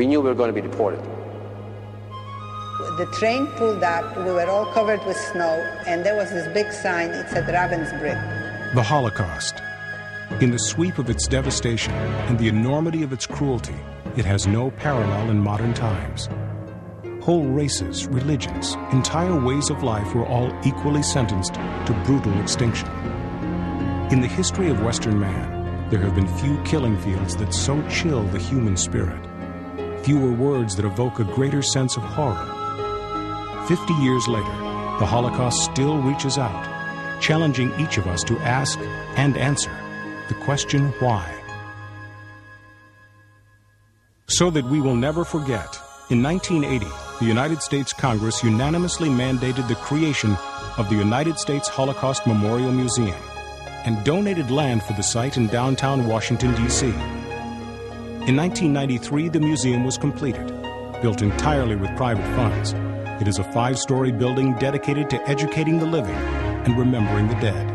We knew we were going to be deported. The train pulled up, we were all covered with snow, and there was this big sign, it said Ravensbrück. The Holocaust. In the sweep of its devastation and the enormity of its cruelty, it has no parallel in modern times. Whole races, religions, entire ways of life were all equally sentenced to brutal extinction. In the history of Western man, there have been few killing fields that so chill the human spirit, fewer words that evoke a greater sense of horror. 50 years later, the Holocaust still reaches out, challenging each of us to ask and answer the question why. So that we will never forget, in 1980, the United States Congress unanimously mandated the creation of the United States Holocaust Memorial Museum and donated land for the site in downtown Washington, D.C. In 1993, the museum was completed, built entirely with private funds. It is a 5-story building dedicated to educating the living and remembering the dead.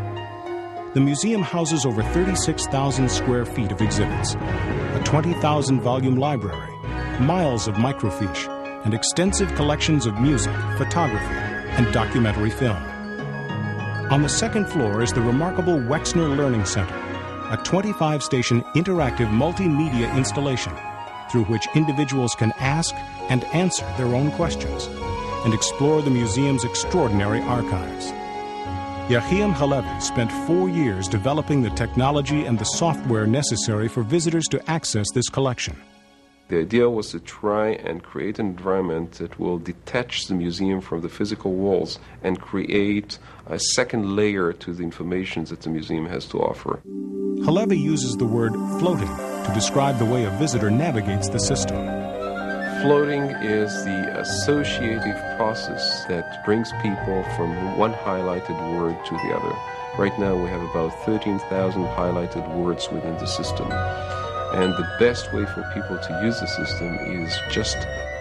The museum houses over 36,000 square feet of exhibits, a 20,000-volume library, miles of microfiche, and extensive collections of music, photography, and documentary film. On the second floor is the remarkable Wexner Learning Center, a 25-station interactive multimedia installation through which individuals can ask and answer their own questions and explore the museum's extraordinary archives. Yechiam Halevi spent 4 years developing the technology and the software necessary for visitors to access this collection. The idea was to try and create an environment that will detach the museum from the physical walls and create a second layer to the information that the museum has to offer. Halevi uses the word floating to describe the way a visitor navigates the system. Floating is the associative process that brings people from one highlighted word to the other. Right now we have about 13,000 highlighted words within the system. And the best way for people to use the system is just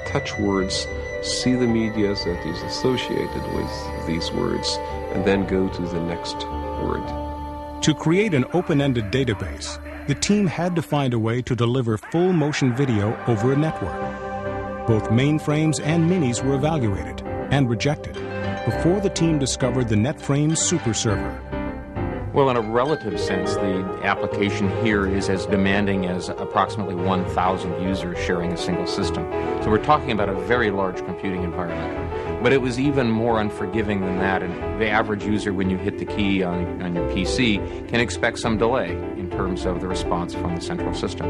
touch words, see the media that is associated with these words, and then go to the next word. To create an open-ended database, the team had to find a way to deliver full motion video over a network. Both mainframes and minis were evaluated and rejected before the team discovered the NetFrames super server. Well, in a relative sense, the application here is as demanding as approximately 1,000 users sharing a single system. So we're talking about a very large computing environment. But it was even more unforgiving than that. And the average user, when you hit the key on your PC, can expect some delay in terms of the response from the central system.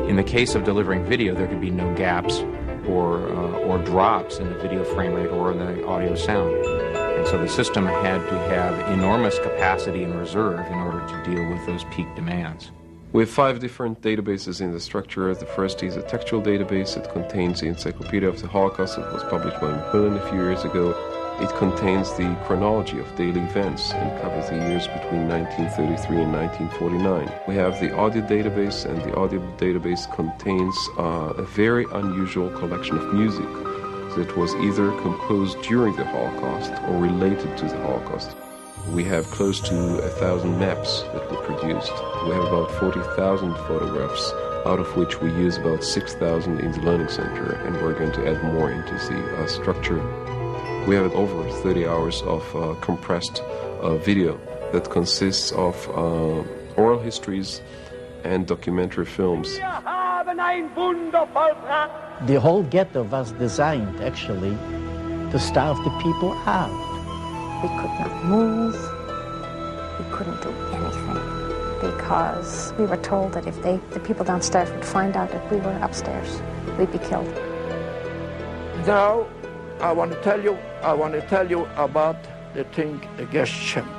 In the case of delivering video, there could be no gaps or drops in the video frame rate or in the audio sound. And so the system had to have enormous capacity and reserve in order to deal with those peak demands. We have 5 different databases in the structure. The first is a textual database. It contains the Encyclopedia of the Holocaust that was published by Macmillan a few years ago. It contains the chronology of daily events and covers the years between 1933 and 1949. We have the audio database, and the audio database contains a very unusual collection of music that was either composed during the Holocaust or related to the Holocaust. We have close to 1,000 maps that were produced. We have about 40,000 photographs, out of which we use about 6,000 in the Learning Center, and we're going to add more into the structure. We have over 30 hours of compressed video that consists of oral histories and documentary films. The whole ghetto was designed, actually, to starve the people out. We could not move. We couldn't do anything because we were told that if the people downstairs would find out that we were upstairs, we'd be killed. Now, I want to tell you about the thing, the gas chamber.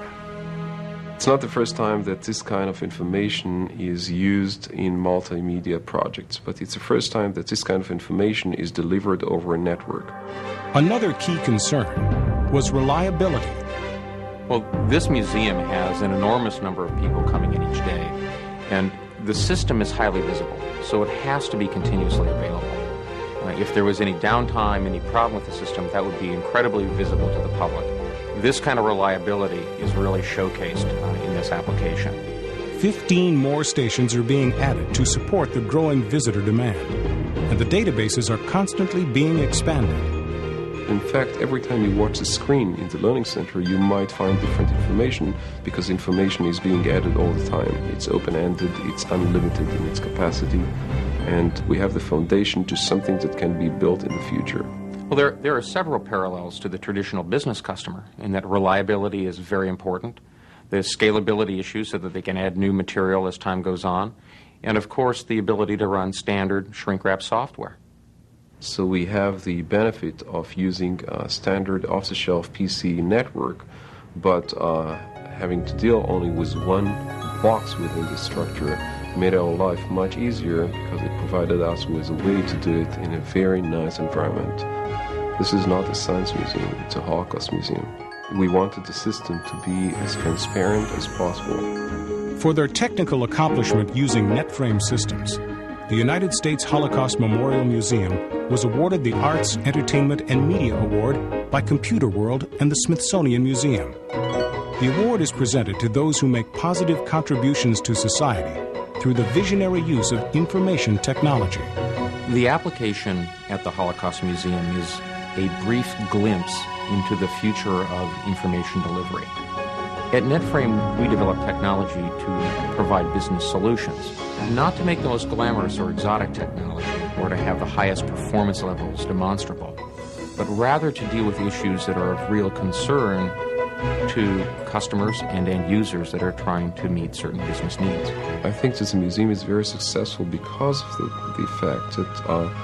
It's not the first time that this kind of information is used in multimedia projects, but it's the first time that this kind of information is delivered over a network. Another key concern was reliability. Well, this museum has an enormous number of people coming in each day, and the system is highly visible, so it has to be continuously available. If there was any downtime, any problem with the system, that would be incredibly visible to the public. This kind of reliability is really showcased in this application. 15 more stations are being added to support the growing visitor demand. and the databases are constantly being expanded. In fact, every time you watch the screen in the Learning Center, you might find different information because information is being added all the time. It's open-ended, it's unlimited in its capacity, and we have the foundation to something that can be built in the future. Well, there are several parallels to the traditional business customer in that reliability is very important. There's scalability issues so that they can add new material as time goes on, and of course the ability to run standard shrink-wrap software. So we have the benefit of using a standard off-the-shelf PC network, but having to deal only with one box within the structure made our life much easier because it provided us with a way to do it in a very nice environment. This is not a science museum, it's a Holocaust museum. We wanted the system to be as transparent as possible. For their technical accomplishment using NetFrameSystems, the United States Holocaust Memorial Museum was awarded the Arts, Entertainment, and Media Award by Computer World and the Smithsonian Museum. The award is presented to those who make positive contributions to society through the visionary use of information technology. The application at the Holocaust Museum is a brief glimpse into the future of information delivery. At NetFrame, we develop technology to provide business solutions, not to make the most glamorous or exotic technology or to have the highest performance levels demonstrable, but rather to deal with issues that are of real concern to customers and end users that are trying to meet certain business needs. I think that the museum is very successful because of the fact that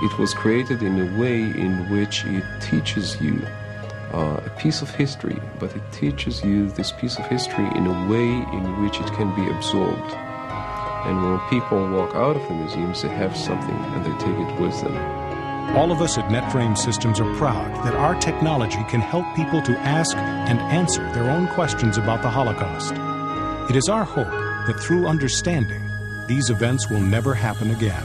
it was created in a way in which it teaches you a piece of history, but it teaches you this piece of history in a way in which it can be absorbed. And when people walk out of the museums, they have something and they take it with them. All of us at NetFrameSystems are proud that our technology can help people to ask and answer their own questions about the Holocaust. It is our hope that through understanding, these events will never happen again.